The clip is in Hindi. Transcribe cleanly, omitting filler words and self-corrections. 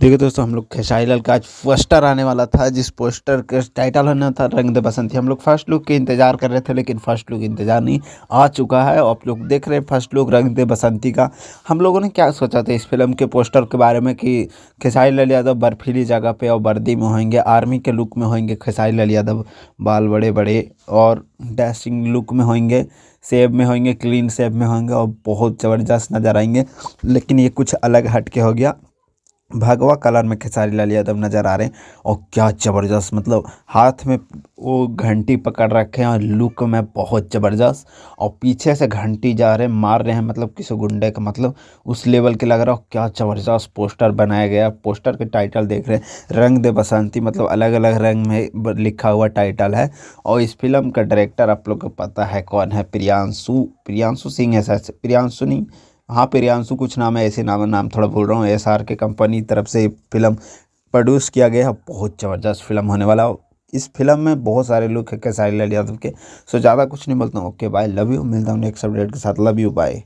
देखिए दोस्तों, हम लोग खेसारी लाल का आज पोस्टर आने वाला था, जिस पोस्टर का टाइटल होना था रंग दे बसंती। हम लोग फर्स्ट लुक के इंतजार कर रहे थे, लेकिन फर्स्ट लुक इंतजार नहीं, आ चुका है। आप लोग देख रहे हैं फर्स्ट लुक रंग दे बसंती का। हम लोगों ने क्या सोचा था इस फिल्म के पोस्टर के बारे में कि खेसारी लाल यादव बर्फीली जगह पे और वर्दी में होंगे, आर्मी के लुक में होंगे खेसारी लाल यादव, बाल बड़े बड़े और डैशिंग लुक में होंगे, सेब में होंगे, क्लीन सेब में होंगे और बहुत ज़बरदस्त नज़र आएंगे। लेकिन ये कुछ अलग हट के हो गया। भगवा कलर में खेसारी लाल यादव नज़र आ रहे हैं और क्या ज़बरदस्त, मतलब हाथ में वो घंटी पकड़ रखे हैं और लुक में बहुत ज़बरदस्त। और पीछे से घंटी जा रहे हैं, मार रहे हैं, मतलब किसी गुंडे का, मतलब उस लेवल के लग रहा हो। क्या ज़बरदस्त पोस्टर बनाया गया। पोस्टर के टाइटल देख रहे हैं, रंग दे बसंती, मतलब अलग अलग रंग में लिखा हुआ टाइटल है। और इस फिल्म का डायरेक्टर आप लोग को पता है कौन है, प्रियांशु प्रियांशु सिंह है शायद से, प्रियांशु नहीं, हाँ प्रियांशु कुछ नाम है, ऐसे नाम थोड़ा भूल रहा हूँ। SR के कंपनी तरफ से फिल्म प्रोड्यूस किया गया है। बहुत ज़बरदस्त फिल्म होने वाला हो। इस फिल्म में बहुत सारे लोग हैं खेसारी लाल यादव के। सो ज़्यादा कुछ नहीं बोलता हूँ। ओके बाय, लव यू, मिलता हूँ नेक्स्ट अपडेट के साथ। Love you, bye.